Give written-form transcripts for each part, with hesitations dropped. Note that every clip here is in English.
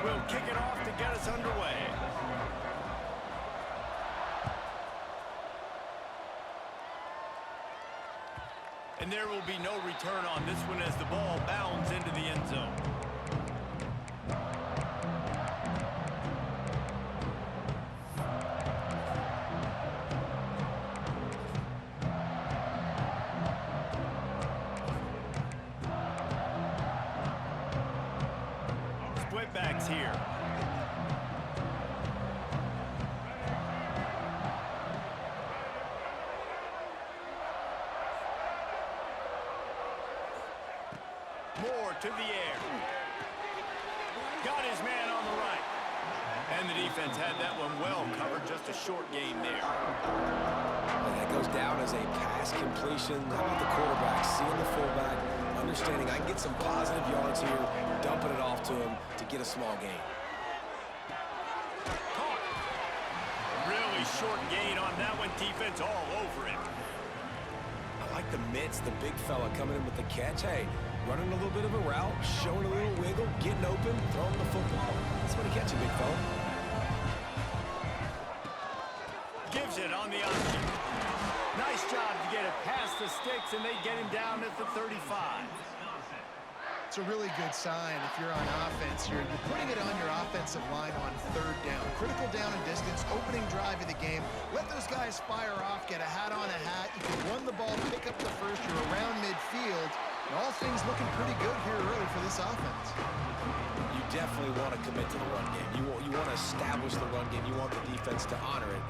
will kick it off to get us underway. And there will be no return on this one as the ball bounds into the end zone. Split backs here. Moore to the air. Got his man on the right. And the defense had that one well covered. Just a short gain there. And that goes down as a pass completion. How about the quarterback seeing the fullback, understanding I can get some positive yards here, dumping it off to him to get a small gain. Caught. Really short gain on that one. Defense all over him. I like the mitts, the big fella coming in with the catch. Hey, running a little bit of a route, showing a little wiggle, getting open, throwing the football. That's what he catches, big fella. Gives it on the option. Nice job to get it past the sticks, and they get him down at the 35. It's a really good sign if you're on offense. You're putting it on your offensive line on third down. Critical down and distance, opening drive of the game. Let those guys fire off, get a hat on a hat. You can run the ball, pick up the first. You're around midfield. And all things looking pretty good here early for this offense. You definitely want to commit to the run game. You want to establish the run game. You want the defense to honor it.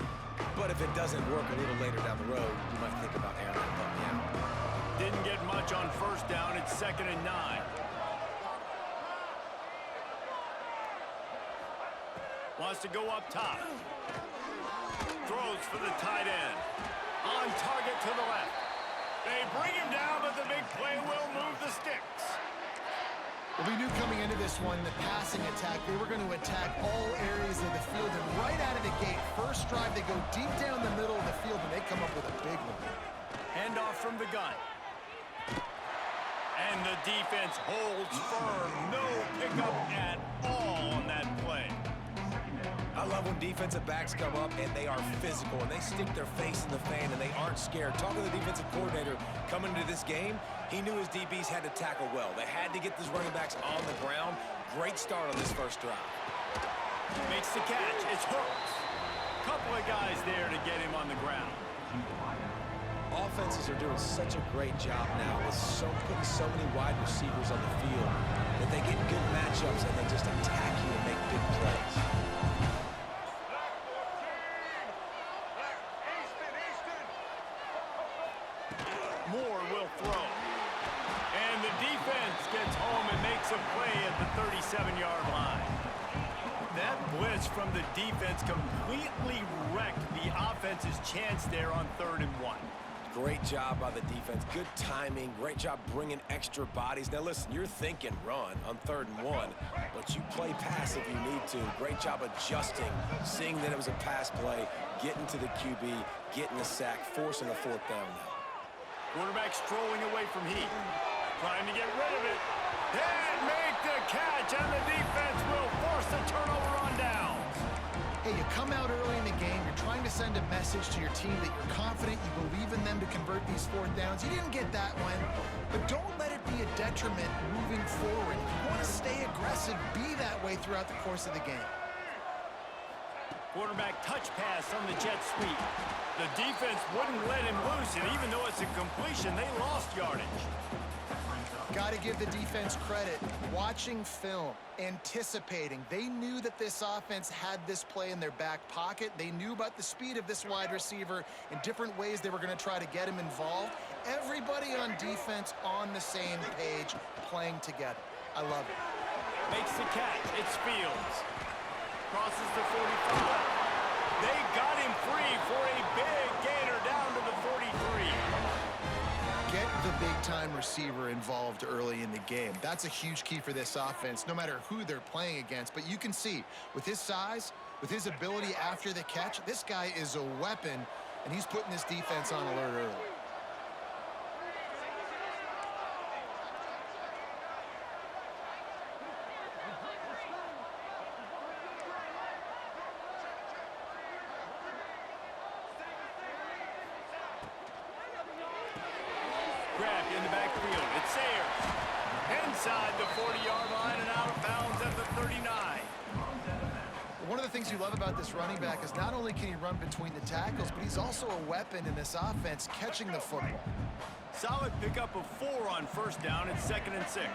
But if it doesn't work a little later down the road, you might think about airing that puppy out. Didn't get much on first down. It's 2nd and 9. Wants to go up top. Throws for the tight end. On target to the left. They bring him down, but the big play will move the sticks. Well, we knew coming into this one, the passing attack, they were going to attack all areas of the field. And right out of the gate, first drive, they go deep down the middle of the field, and they come up with a big one. Handoff from the gun. And the defense holds firm. No pickup at all on that play. I love when defensive backs come up and they are physical and they stick their face in the fan and they aren't scared. Talking to the defensive coordinator coming into this game, he knew his DBs had to tackle well. They had to get these running backs on the ground. Great start on this first drive. Makes the catch. It's hooked. Couple of guys there to get him on the ground. Offenses are doing such a great job now with putting so many wide receivers on the field that they get good matchups and they just attack you and make big plays. Moore will throw. And the defense gets home and makes a play at the 37-yard line. That blitz from the defense completely wrecked the offense's chance there on 3rd and 1. Great job by the defense. Good timing. Great job bringing extra bodies. Now, listen, you're thinking run on 3rd and 1, but you play pass if you need to. Great job adjusting, seeing that it was a pass play, getting to the QB, getting the sack, forcing a 4th down now. Quarterback strolling away from Heat. Trying to get rid of it. And make the catch, and the defense will force the turnover on downs. Hey, you come out early in the game, you're trying to send a message to your team that you're confident, you believe in them to convert these 4th downs. You didn't get that one, but don't let it be a detriment moving forward. If you want to stay aggressive, be that way throughout the course of the game. Quarterback touch pass on the jet sweep. The defense wouldn't let him loose, and even though it's a completion, they lost yardage. Got to give the defense credit. Watching film, anticipating. They knew that this offense had this play in their back pocket. They knew about the speed of this wide receiver in different ways they were going to try to get him involved. Everybody on defense on the same page, playing together. I love it. Makes the catch. It's Fields. Crosses the 45. They got him free for a big gainer down to the 43. Get the big-time receiver involved early in the game. That's a huge key for this offense, no matter who they're playing against. But you can see, with his size, with his ability after the catch, this guy is a weapon, and he's putting this defense on alert early. quarterback in the backfield. It's Sayers. Inside the 40-yard line and out of bounds at the 39. One of the things you love about this running back is not only can he run between the tackles, but he's also a weapon in this offense catching the football. Solid pickup of 4 on first down. It's 2nd and 6.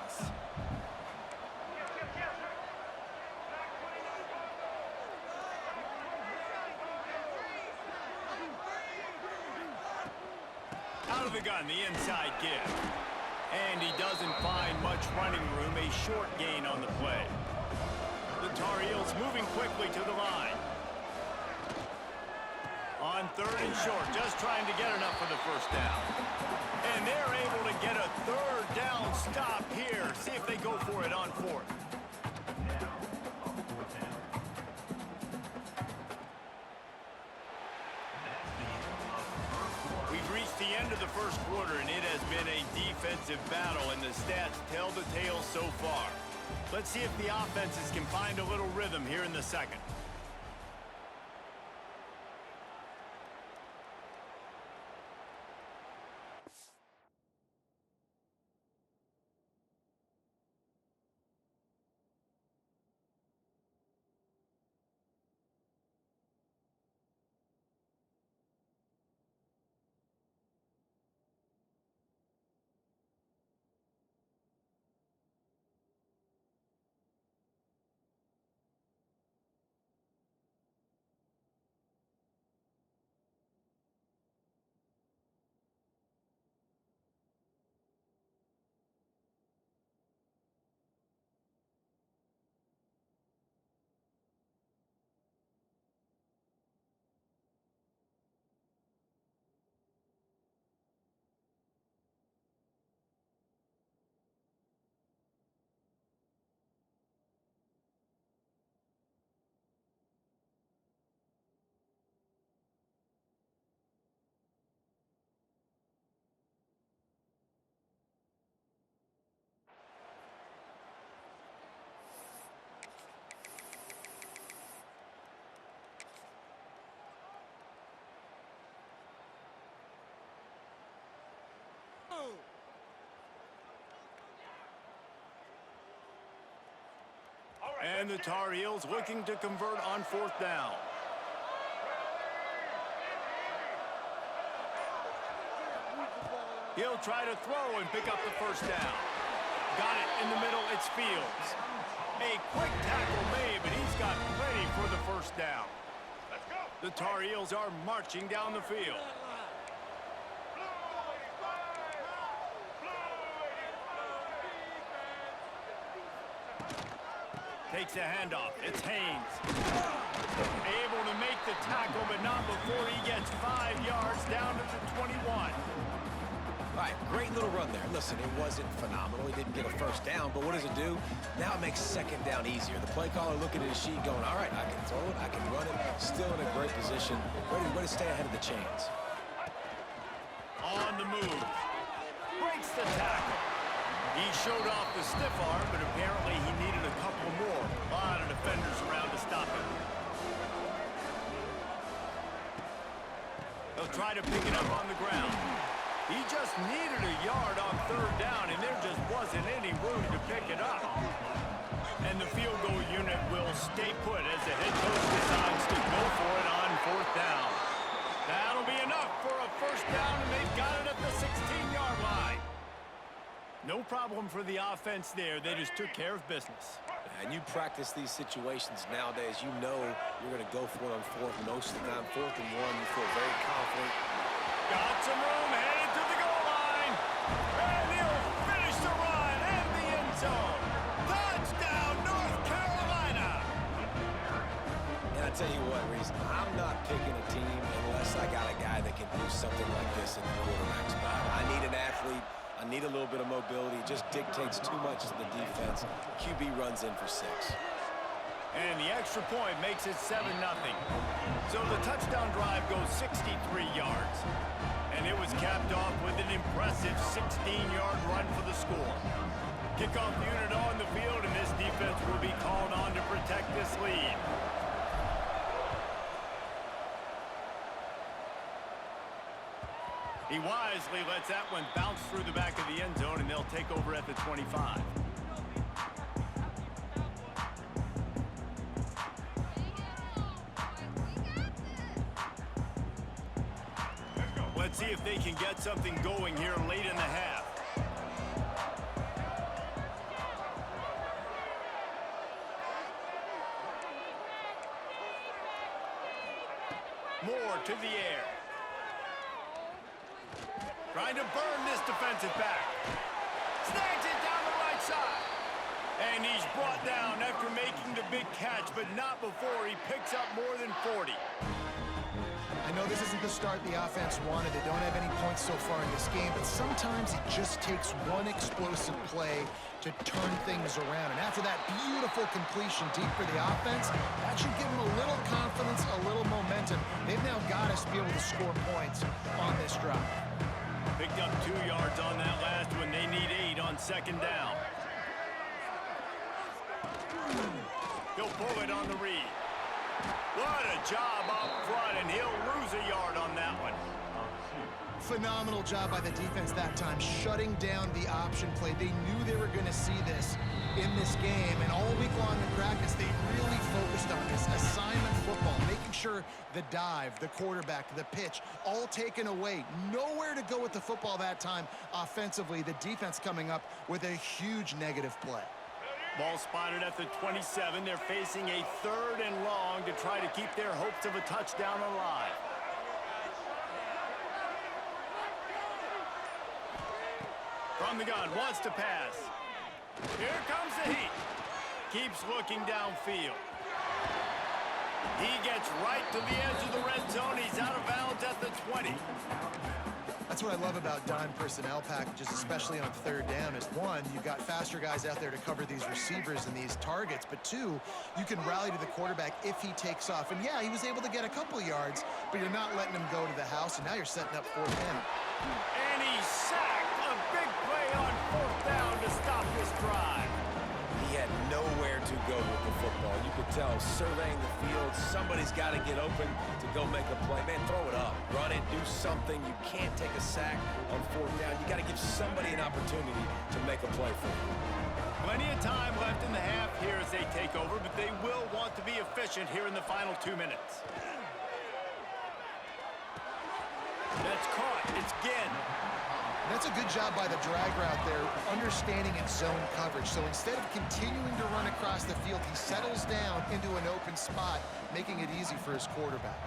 Out of the gun, the inside give. And he doesn't find much running room, a short gain on the play. The Tar Heels moving quickly to the line. On 3rd and short, just trying to get enough for the first down. And they're able to get a 3rd down stop here. See if they go for it on 4th. We've reached the end of the first quarter, and it has been a defensive battle, and the stats tell the tale so far. Let's see if the offenses can find a little rhythm here in the second. And the Tar Heels looking to convert on 4th down. He'll try to throw and pick up the first down. Got it in the middle, it's Fields. A quick tackle made, but he's got plenty for the first down. The Tar Heels are marching down the field. Takes a handoff. It's Haynes. Able to make the tackle, but not before he gets 5 yards down to the 21. All right, great little run there. Listen, it wasn't phenomenal. He didn't get a first down, but what does it do? Now it makes 2nd down easier. The play caller looking at his sheet going, all right, I can throw it, I can run it. Still in a great position. Ready to stay ahead of the chains. On the move. Breaks the tackle. He showed off the stiff arm, but apparently he needed a couple more. A lot of defenders around to stop him. They'll try to pick it up on the ground. He just needed a yard on 3rd down, and there just wasn't any room to pick it up. And the field goal unit will stay put as the head coach decides to go for it on 4th down. That'll be enough for a first down, and they've got it at the 16-yard line. No problem for the offense there. They just took care of business. And you practice these situations nowadays, you know you're going to go for it on 4th most of the time. 4th and 1, you feel very confident. Got some room, headed to the goal line. And he'll finish the run in the end zone. Touchdown, North Carolina. And I tell you what, Reese, I'm not picking a team unless I got a guy that can do something like this in the quarterback spot. I need an athlete. I need a little bit of mobility. It just dictates too much to the defense. QB runs in for 6. And the extra point makes it 7-0. So the touchdown drive goes 63 yards. And it was capped off with an impressive 16-yard run for the score. Kickoff unit on the field, and this defense will be called on to protect this lead. He wisely lets that one bounce through the back of the end zone, and they'll take over at the 25. Let's see if they can get something going here late in the half. Moore to the air. Trying to burn this defensive back. Snags it down the right side. And he's brought down after making the big catch, but not before he picks up more than 40. I know this isn't the start the offense wanted. They don't have any points so far in this game, but sometimes it just takes one explosive play to turn things around. And after that beautiful completion deep for the offense, that should give them a little confidence, a little momentum. They've now got us to be able to score points on this drive. Picked up 2 yards on that last one. They need 8 on second down. He'll pull it on the read. What a job up front, and he'll lose a yard on that one. Phenomenal job by the defense that time, shutting down the option play. They knew they were going to see this in this game, and all week long in practice, they really focused on this assignment football, making sure the dive, the quarterback, the pitch, all taken away. Nowhere to go with the football that time offensively. The defense coming up with a huge negative play. Ball spotted at the 27. They're facing a 3rd and long to try to keep their hopes of a touchdown alive. From the gun, wants to pass. Here comes the heat. Keeps looking downfield. He gets right to the edge of the red zone. He's out of bounds at the 20. That's what I love about dime personnel packages, especially on 3rd down, is one, you've got faster guys out there to cover these receivers and these targets, but 2, you can rally to the quarterback if he takes off. And yeah, he was able to get a couple yards, but you're not letting him go to the house, and now you're setting up 4th down. And he's sacked. A big play on 4th down to stop this drive. He had nowhere to go with the football. You could tell, surveying the field, somebody's got to get open to go make a play. Man, throw it up, run it, do something. You can't take a sack on 4th down. You got to give somebody an opportunity to make a play for you. Plenty of time left in the half here as they take over, but they will want to be efficient here in the final 2 minutes. That's caught. It's Ginn. That's a good job by the drag route there, understanding its zone coverage. So instead of continuing to run across the field, he settles down into an open spot, making it easy for his quarterback.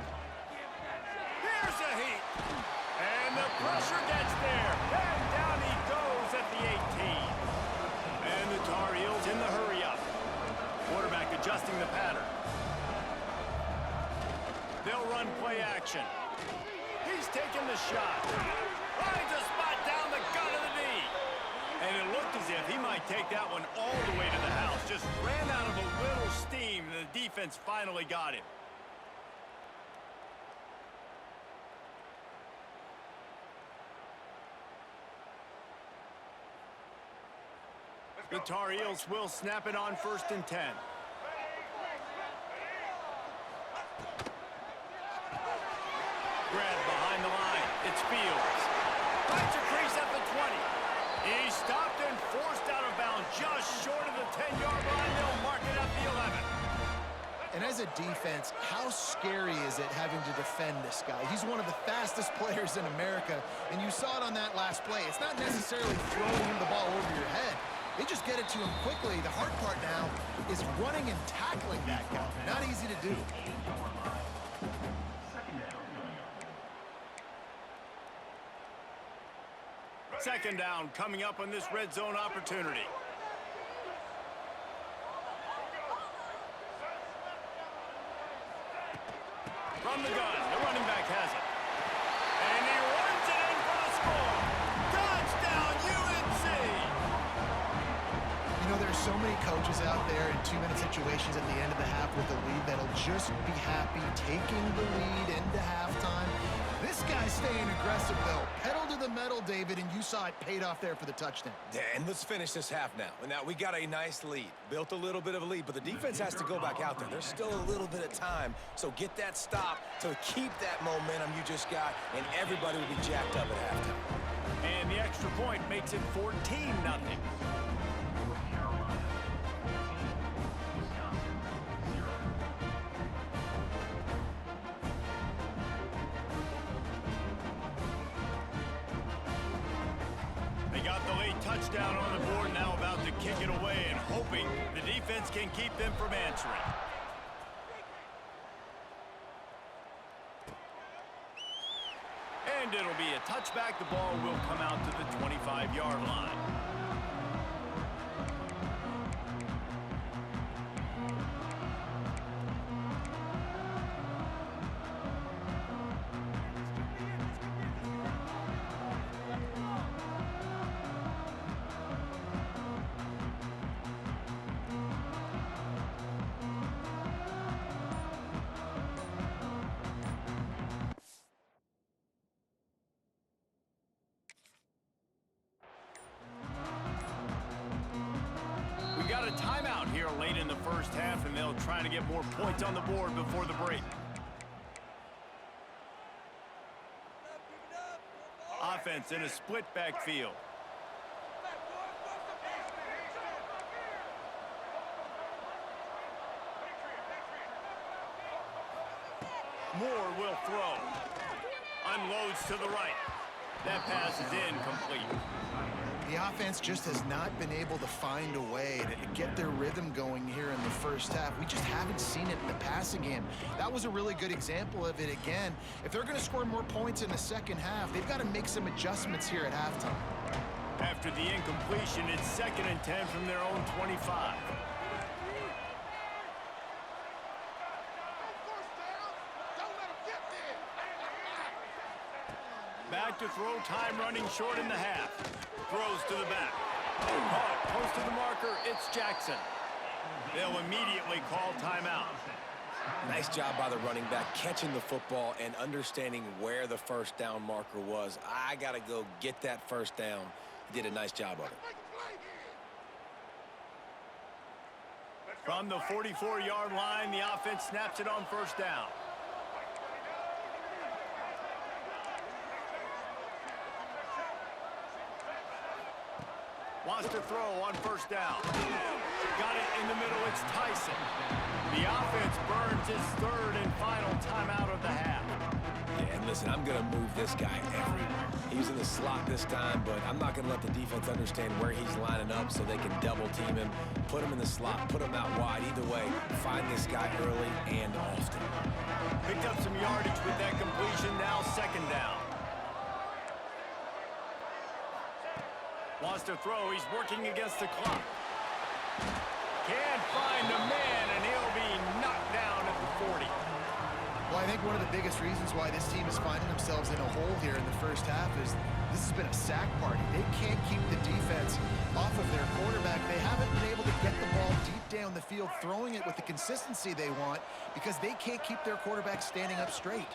Here's a heat. And the pressure gets there. And down he goes at the 18. And the Tar Heels in the hurry up. Quarterback adjusting the pattern. They'll run play action. He's taking the shot. Finds a spot down the gut of the knee. And it looked as if he might take that one all the way to the house. Just ran out of a little steam, and the defense finally got him. The Tar Heels will snap it on 1st and 10. Grab behind the line. It's Fields. Finds a crease at the 20. He's stopped and forced out of bounds just short of the 10-yard line. They'll mark it at the 11. And as a defense, how scary is it having to defend this guy? He's one of the fastest players in America, and you saw it on that last play. It's not necessarily throwing him the ball over your head. They just get it to him quickly. The hard part now is running and tackling that guy. Not easy to do. Second down coming up on this red zone opportunity. From the gun, the running back has it. And he runs it in for the score. Touchdown, UNC! You know, there are so many coaches out there in 2-minute situations at the end of the half with the lead that'll just be happy taking the lead into halftime. This guy's staying aggressive, though. Pedal to the metal David, and you saw it paid off there for the touchdown. Yeah, and let's finish this half now. Now, we got a nice lead. Built a little bit of a lead, but the defense has to go back out there. There's still a little bit of time, so get that stop to keep that momentum you just got, and everybody will be jacked up at halftime. And the extra point makes it 14-0. They got the late touchdown on the board, now about to kick it away and hoping the defense can keep them from answering. And it'll be a touchback. The ball will come out to the 25-yard line. We got a timeout here late in the first half, and they'll try to get more points on the board before the break. Offense in a split backfield. Moore will throw. Unloads to the right. That pass is incomplete. The offense just has not been able to find a way to get their rhythm going here in the first half. We just haven't seen it in the passing game. That was a really good example of it again. If they're going to score more points in the second half, they've got to make some adjustments here at halftime. After the incompletion, it's 2nd and 10 from their own 25. Back to throw, time running short in the half. Throws to the back. Caught close to the marker, it's Jackson. They'll immediately call timeout. Nice job by the running back, catching the football and understanding where the first down marker was. I got to go get that first down. He did a nice job of it. From the 44-yard line, the offense snaps it on first down. Wants to throw on first down. Got it in the middle, it's Tyson. The offense burns his 3rd and final timeout of the half. Yeah, and listen, I'm going to move this guy everywhere. He's in the slot this time, but I'm not going to let the defense understand where he's lining up so they can double team him, put him in the slot, put him out wide. Either way, find this guy early and often. Picked up some yardage with that completion, now 2nd down. Wants to throw, he's working against the clock. Can't find the man, and he'll be knocked down at the 40. Well, I think one of the biggest reasons why this team is finding themselves in a hole here in the first half is this has been a sack party. They can't keep the defense off of their quarterback. They haven't been able to get the ball deep down the field, throwing it with the consistency they want because they can't keep their quarterback standing up straight.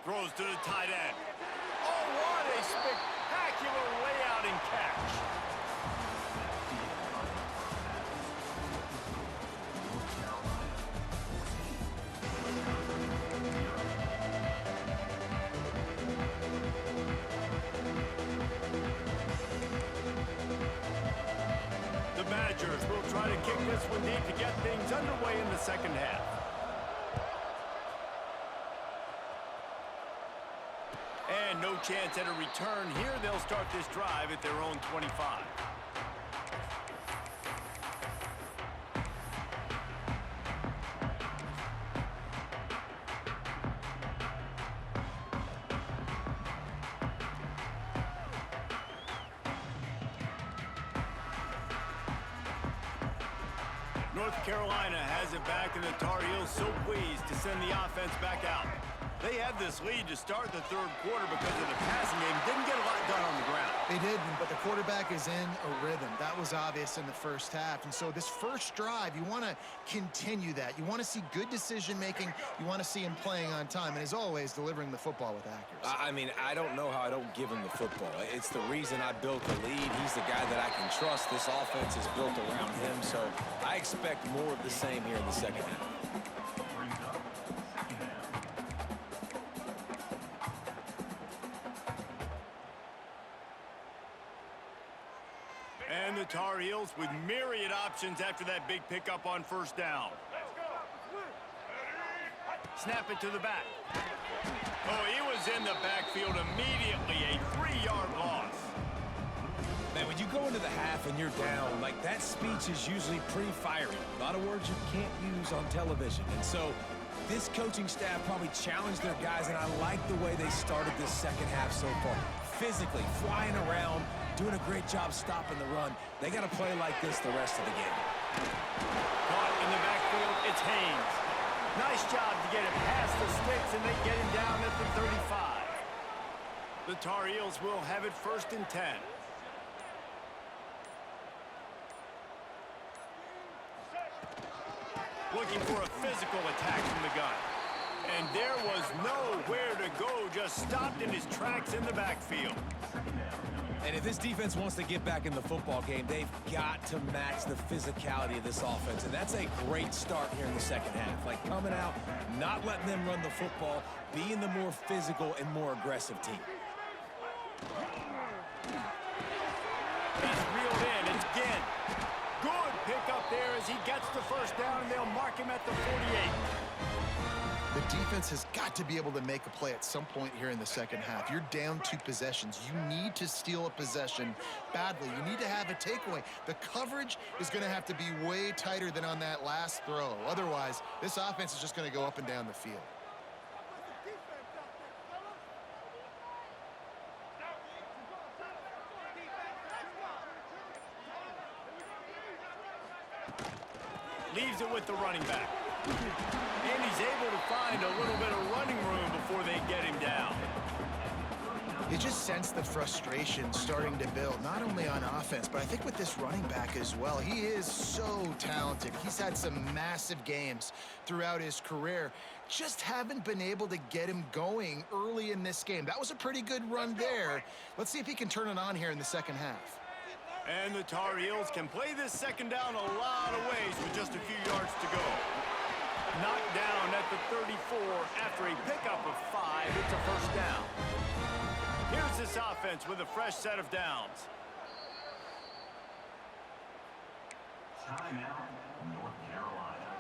Throws to the tight end. Oh, what a spectacular layout and catch. The Badgers will try to kick this one deep to get things underway in the second half. And no chance at a return here. They'll start this drive at their own 25. North Carolina has it back, and the Tar Heels so pleased to send the offense back out. They had this lead to start the 3rd quarter because of the passing game. Didn't get a lot done on the ground. They did, but the quarterback is in a rhythm. That was obvious in the first half. And so this first drive, you want to continue that. You want to see good decision-making. You want to see him playing on time. And as always, delivering the football with accuracy. I mean, I don't know how I don't give him the football. It's the reason I built the lead. He's the guy that I can trust. This offense is built around him. So I expect more of the same here in the second half. And the Tar Heels with myriad options after that big pickup on first down. Snap it to the back. Oh, he was in the backfield immediately. A 3-yard loss. Man, when you go into the half and you're down, like, that speech is usually pretty fiery. A lot of words you can't use on television. And so this coaching staff probably challenged their guys, and I like the way they started this second half so far. Physically, flying around, doing a great job stopping the run. They got to play like this the rest of the game. Caught in the backfield, it's Haynes. Nice job to get it past the sticks, and they get him down at the 35. The Tar Heels will have it 1st and 10. Looking for a physical attack from the gun. And there was nowhere to go, just stopped in his tracks in the backfield. And if this defense wants to get back in the football game, they've got to match the physicality of this offense. And that's a great start here in the second half. Like, coming out, not letting them run the football, being the more physical and more aggressive team. He's reeled in. It's Ginn. Good pickup there as he gets the first down, and they'll mark him at the 48. The defense has got to be able to make a play at some point here in the second half. You're down 2 possessions. You need to steal a possession badly. You need to have a takeaway. The coverage is going to have to be way tighter than on that last throw. Otherwise, this offense is just going to go up and down the field. Leaves it with the running back. And he's able to find a little bit of running room before they get him down. You just sense the frustration starting to build, not only on offense, but I think with this running back as well. He is so talented. He's had some massive games throughout his career. Just haven't been able to get him going early in this game. That was a pretty good run there. Let's see if he can turn it on here in the second half. And the Tar Heels can play this second down a lot of ways with just a few yards to go. Knocked down at the 34 after a pickup of 5. It's a first down. Here's this offense with a fresh set of downs. Timeout, North Carolina.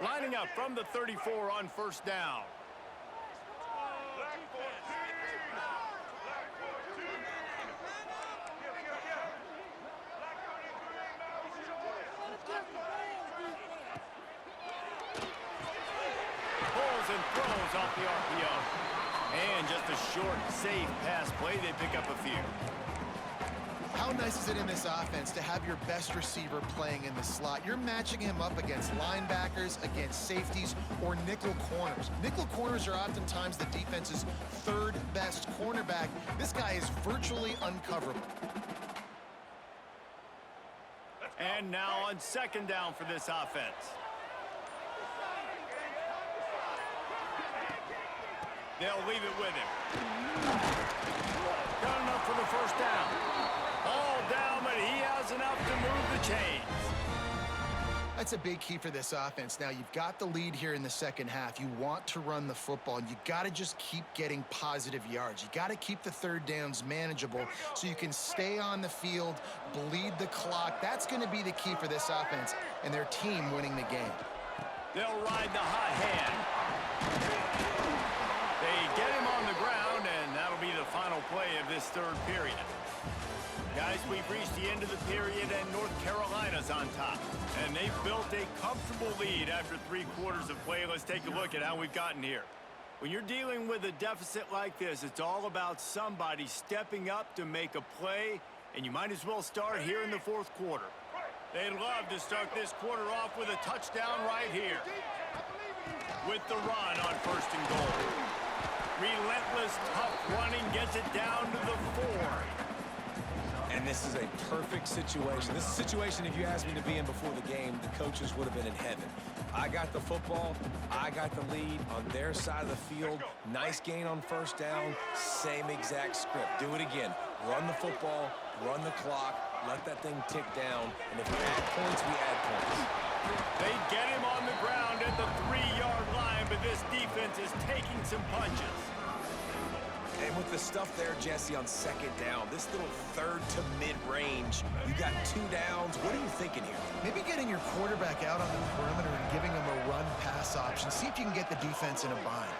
Lining up from the 34 on first down. And throws off the RPO. And just a short, safe pass play. They pick up a few. How nice is it in this offense to have your best receiver playing in the slot? You're matching him up against linebackers, against safeties, or nickel corners. Nickel corners are oftentimes the defense's 3rd best cornerback. This guy is virtually uncoverable. And now on second down for this offense. They'll leave it with him. Got enough for the first down. All down, but he has enough to move the chains. That's a big key for this offense. Now, you've got the lead here in the second half. You want to run the football, and you got to just keep getting positive yards. You got to keep the third downs manageable so you can stay on the field, bleed the clock. That's going to be the key for this offense and their team winning the game. They'll ride the hot hand. They get him on the ground, and that'll be the final play of this third period. Guys, we've reached the end of the period, and North Carolina's on top. And they've built a comfortable lead after 3 quarters of play. Let's take a look at how we've gotten here. When you're dealing with a deficit like this, it's all about somebody stepping up to make a play, and you might as well start here in the 4th quarter. They'd love to start this quarter off with a touchdown right here. with the run on 1st and goal. Relentless, tough running gets it down to the 4. And this is a perfect situation. This is a situation, if you asked me to be in before the game, the coaches would have been in heaven. I got the football. I got the lead on their side of the field. Nice gain on 1st down. Same exact script. Do it again. Run the football, run the clock, let that thing tick down, and if we add points, we add points. They get him on the ground at the 3-yard line, but this defense is taking some punches. And with the stuff there, Jesse, on 2nd down, this little 3rd to mid-range, you got 2 downs. What are you thinking here? Maybe getting your quarterback out on the perimeter and giving him a run-pass option. See if you can get the defense in a bind.